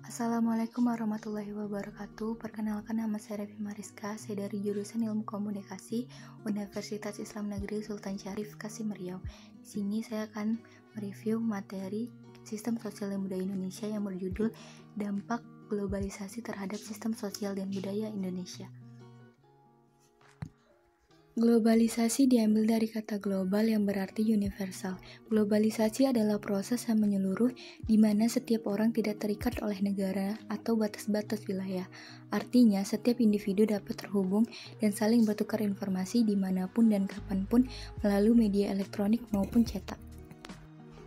Assalamualaikum warahmatullahi wabarakatuh. Perkenalkan, nama saya Revi Mariska. Saya dari jurusan Ilmu Komunikasi Universitas Islam Negeri Sultan Syarif, Kasim Riau. Di sini saya akan mereview materi Sistem Sosial dan Budaya Indonesia yang berjudul Dampak Globalisasi Terhadap Sistem Sosial dan Budaya Indonesia. Globalisasi diambil dari kata global yang berarti universal. Globalisasi adalah proses yang menyeluruh di mana setiap orang tidak terikat oleh negara atau batas-batas wilayah. Artinya, setiap individu dapat terhubung dan saling bertukar informasi dimanapun dan kapanpun melalui media elektronik maupun cetak.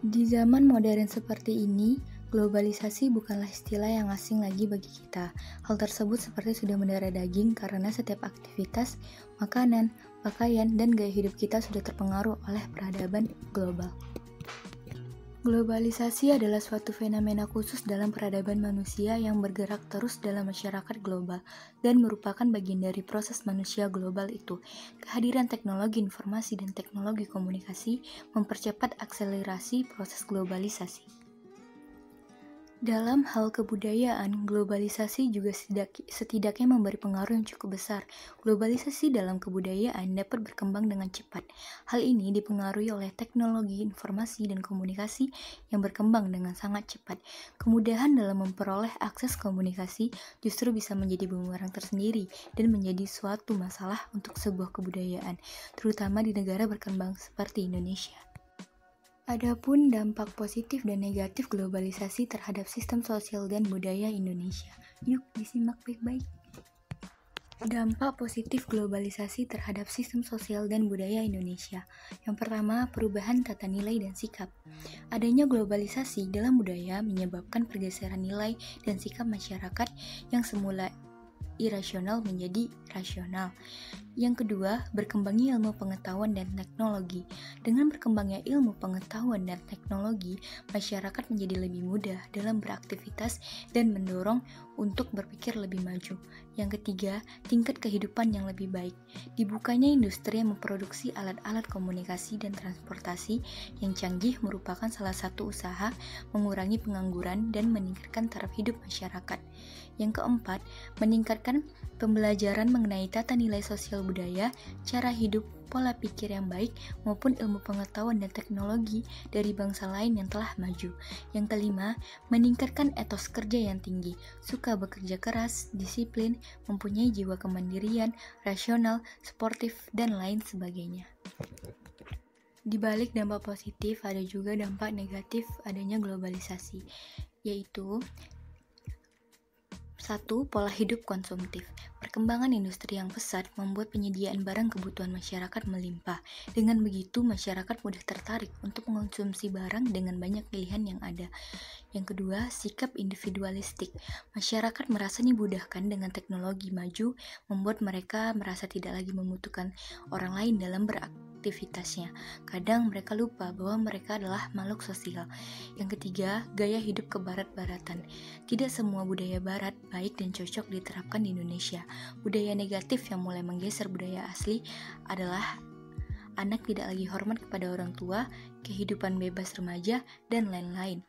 Di zaman modern seperti ini, globalisasi bukanlah istilah yang asing lagi bagi kita. Hal tersebut seperti sudah mendarah daging karena setiap aktivitas, makanan, pakaian, dan gaya hidup kita sudah terpengaruh oleh peradaban global. Globalisasi adalah suatu fenomena khusus dalam peradaban manusia yang bergerak terus dalam masyarakat global dan merupakan bagian dari proses manusia global itu. Kehadiran teknologi informasi dan teknologi komunikasi mempercepat akselerasi proses globalisasi. Dalam hal kebudayaan, globalisasi juga setidaknya memberi pengaruh yang cukup besar. Globalisasi dalam kebudayaan dapat berkembang dengan cepat. Hal ini dipengaruhi oleh teknologi informasi dan komunikasi yang berkembang dengan sangat cepat. Kemudahan dalam memperoleh akses komunikasi justru bisa menjadi bumerang tersendiri dan menjadi suatu masalah untuk sebuah kebudayaan, terutama di negara berkembang seperti Indonesia. Adapun dampak positif dan negatif globalisasi terhadap sistem sosial dan budaya Indonesia. Yuk disimak baik-baik. Dampak positif globalisasi terhadap sistem sosial dan budaya Indonesia. Yang pertama, perubahan tata nilai dan sikap. Adanya globalisasi dalam budaya menyebabkan pergeseran nilai dan sikap masyarakat yang semula irasional menjadi rasional. Yang kedua, berkembangnya ilmu pengetahuan dan teknologi. Dengan berkembangnya ilmu pengetahuan dan teknologi, masyarakat menjadi lebih mudah dalam beraktivitas dan mendorong untuk berpikir lebih maju. Yang ketiga, tingkat kehidupan yang lebih baik. Dibukanya industri yang memproduksi alat-alat komunikasi dan transportasi yang canggih merupakan salah satu usaha mengurangi pengangguran dan meningkatkan taraf hidup masyarakat. Yang keempat, meningkatkan pembelajaran mengenai tata nilai sosial budaya, cara hidup, pola pikir yang baik, maupun ilmu pengetahuan dan teknologi dari bangsa lain yang telah maju. Yang kelima, meningkatkan etos kerja yang tinggi, suka bekerja keras, disiplin, mempunyai jiwa kemandirian, rasional, sportif, dan lain sebagainya. Di balik dampak positif, ada juga dampak negatif adanya globalisasi, yaitu 1. Pola hidup konsumtif. Perkembangan industri yang pesat membuat penyediaan barang kebutuhan masyarakat melimpah. Dengan begitu, masyarakat mudah tertarik untuk mengonsumsi barang dengan banyak pilihan yang ada. Yang kedua, sikap individualistik. Masyarakat merasa dimudahkan dengan teknologi maju, membuat mereka merasa tidak lagi membutuhkan orang lain dalam beraktivitasnya. Kadang mereka lupa bahwa mereka adalah makhluk sosial. Yang ketiga, gaya hidup kebarat-baratan. Tidak semua budaya barat baik dan cocok diterapkan di Indonesia. Budaya negatif yang mulai menggeser budaya asli adalah anak tidak lagi hormat kepada orang tua, kehidupan bebas remaja, dan lain-lain.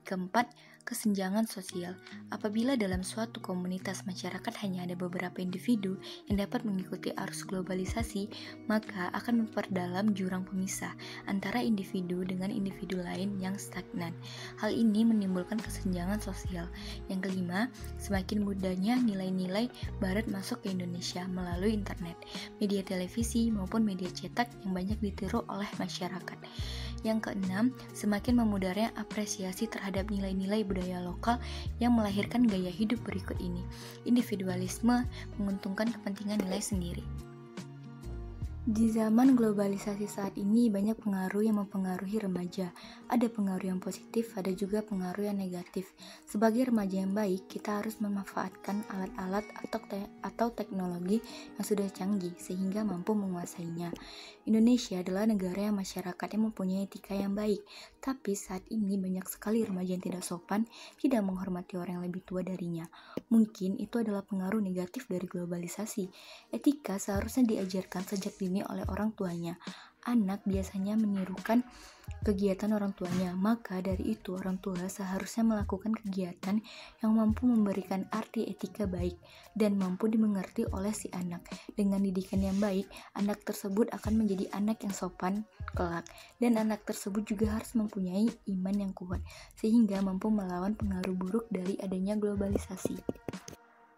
Keempat, kesenjangan sosial. Apabila dalam suatu komunitas masyarakat hanya ada beberapa individu yang dapat mengikuti arus globalisasi, maka akan memperdalam jurang pemisah antara individu dengan individu lain yang stagnan. Hal ini menimbulkan kesenjangan sosial. Yang kelima, semakin mudahnya nilai-nilai barat masuk ke Indonesia melalui internet, media televisi maupun media cetak yang banyak ditiru oleh masyarakat. Yang keenam, semakin memudarnya apresiasi terhadap nilai-nilai budaya lokal yang melahirkan gaya hidup berikut ini. Individualisme menguntungkan kepentingan nilai sendiri. Di zaman globalisasi saat ini, banyak pengaruh yang mempengaruhi remaja. Ada pengaruh yang positif, ada juga pengaruh yang negatif. Sebagai remaja yang baik, kita harus memanfaatkan alat-alat atau teknologi yang sudah canggih sehingga mampu menguasainya. Indonesia adalah negara yang masyarakatnya mempunyai etika yang baik, tapi saat ini banyak sekali remaja yang tidak sopan, tidak menghormati orang yang lebih tua darinya. Mungkin itu adalah pengaruh negatif dari globalisasi. Etika seharusnya diajarkan sejak dini oleh orang tuanya. anak biasanya menirukan kegiatan orang tuanya. Maka dari itu orang tua seharusnya melakukan kegiatan yang mampu memberikan arti etika baik dan mampu dimengerti oleh si anak. Dengan didikan yang baik, anak tersebut akan menjadi anak yang sopan kelak, dan anak tersebut juga harus mempunyai iman yang kuat sehingga mampu melawan pengaruh buruk dari adanya globalisasi.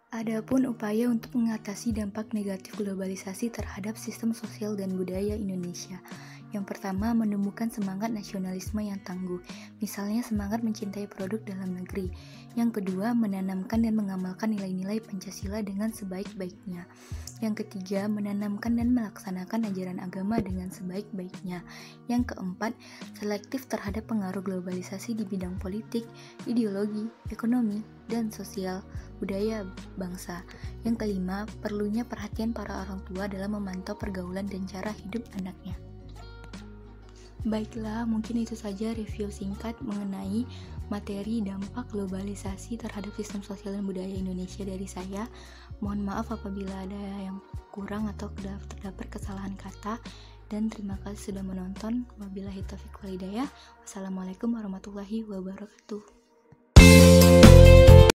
Adapun upaya untuk mengatasi dampak negatif globalisasi terhadap sistem sosial dan budaya Indonesia. Yang pertama, menemukan semangat nasionalisme yang tangguh, misalnya semangat mencintai produk dalam negeri. Yang kedua, menanamkan dan mengamalkan nilai-nilai Pancasila dengan sebaik-baiknya. Yang ketiga, menanamkan dan melaksanakan ajaran agama dengan sebaik-baiknya. Yang keempat, selektif terhadap pengaruh globalisasi di bidang politik, ideologi, ekonomi, dan sosial budaya bangsa. Yang kelima, perlunya perhatian para orang tua dalam memantau pergaulan dan cara hidup anaknya. Baiklah, mungkin itu saja review singkat mengenai materi dampak globalisasi terhadap sistem sosial dan budaya Indonesia dari saya. Mohon maaf apabila ada yang kurang atau terdapat kesalahan kata, dan terima kasih sudah menonton. Wabillahi taufiq wal hidayah. Wassalamualaikum warahmatullahi wabarakatuh.